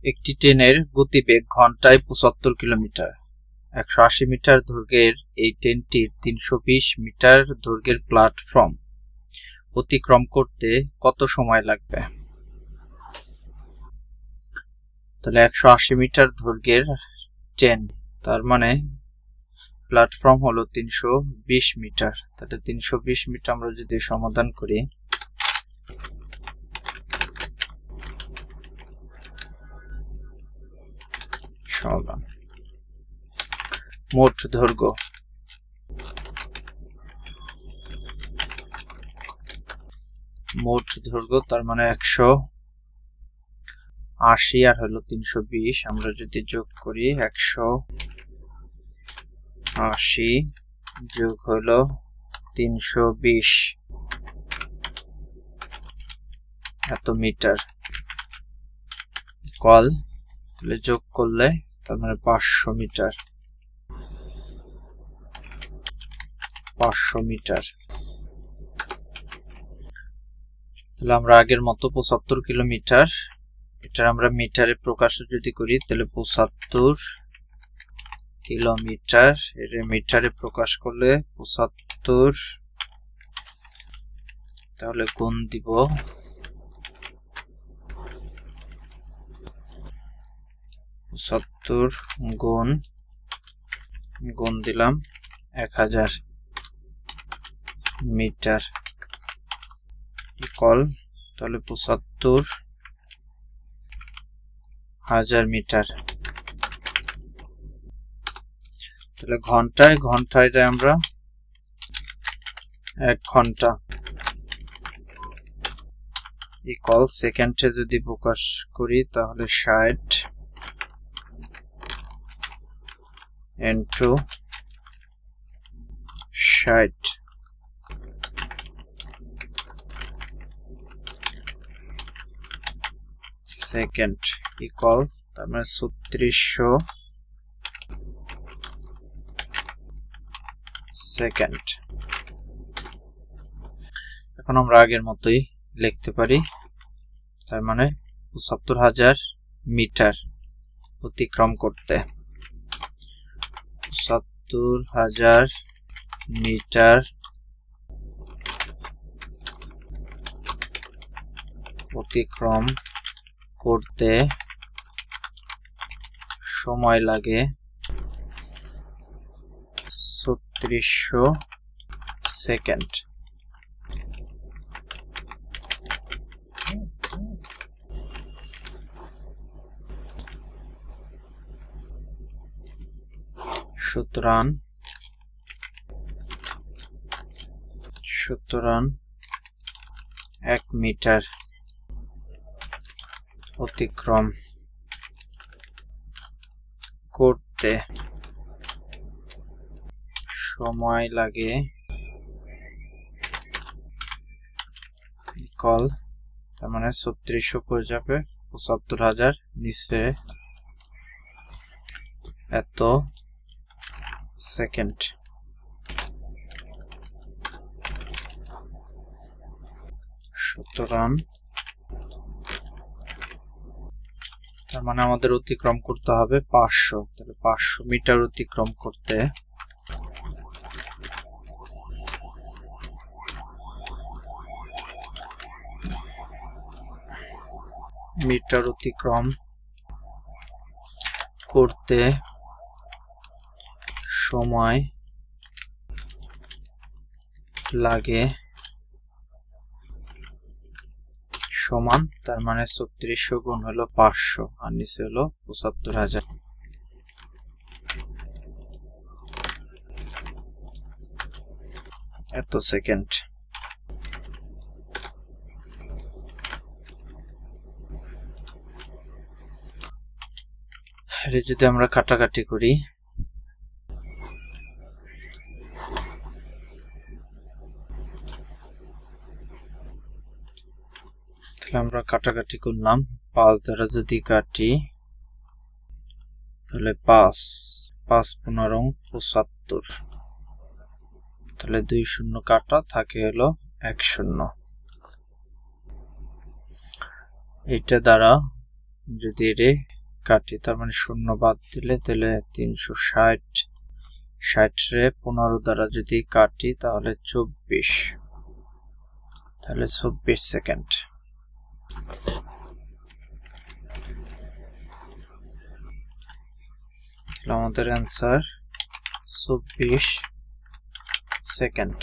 একটি ট্রেনের গতিবেগ ঘন্টায় ৭৫ কিলোমিটার। ১৮০ মিটার দৈর্ঘ্যের এই ট্রেনটির ৩২০ মিটার দৈর্ঘ্যের প্ল্যাটফর্ম অতিক্রম করতে কত সময় লাগবে? তাহলে ১৮০ মিটার দৈর্ঘ্যের ট্রেন, তার মানে প্ল্যাটফর্ম হলো ৩২০ মিটার। তাহলে ৩২০ মিটার আমরা যদি সমাধান করি, মোট দৈর্ঘ্য তার মানে ১৮০ আর হলো ৩২০, আমরা যদি যোগ করি ১৮০ যোগ হলো ৩২০ এত মিটার কল, তাহলে যোগ করলে তার মানে ৫০০ মিটার। তাহলে আমরা আগের মতো ৭৫ কিলোমিটার, এটা আমরা মিটারে প্রকাশ যদি করি তাহলে ৭৫ কিলোমিটার, এটা মিটারে প্রকাশ করলে ৭৫, তাহলে গুণ দিব ৭৫ গুণ দিলাম ১০০০ মিটার ইকুয়াল, তাহলে ৭৫,০০০ মিটার। তাহলে ঘন্টায় আমরা ১ ঘন্টা ইকুয়াল সেকেন্ডে যদি প্রকাশ করি তাহলে ৬০ ইনটু ৬০ সেকেন্ড ইকুয়াল, তার মানে ৩৬০০ সেকেন্ড। এখন আমরা আগের মতোই লিখতে পারি, তার মানে ৭৫,০০০ মিটার অতিক্রম করতে, ৭৫,০০০ মিটার অতিক্রম করতে সময় লাগে ৩৬০০ সেকেন্ড। সুতরাং ১ মিটার অতিক্রম করতে সময় লাগে ইকুয়াল, তার মানে ৩৬০০ পড়ে যাবে ৭৫,০০০ নিচে এত সেকেন্ড। সুতরাং তার মানে আমাদের অতিক্রম করতে হবে ৫০০, তাহলে ৫০০ মিটার অতিক্রম করতে সময় লাগে সমান, তার মানে ৩৬০০ গুণ হলো ৫০০ আর নিচে হলো ৭৫,০০০ এত সেকেন্ড। এটা যদি আমরা কাটাকাটি করি, তাহলে আমরা কাটাকাটি করলাম, ৫ দ্বারা যদি কাটি তাহলে ৫ ৫×১৫ = ৭৫, তাহলে ২ শূন্য কাটা থাকে হলো ১ শূন্য। এটা দ্বারা যদি রে কাটি তার মানে 0 বাদ দিলে তাহলে 360, 60 রে 15 দ্বারা যদি কাটি তাহলে 24, তাহলে 24 সেকেন্ড। আমাদের অ্যান্সার 24 সেকেন্ড।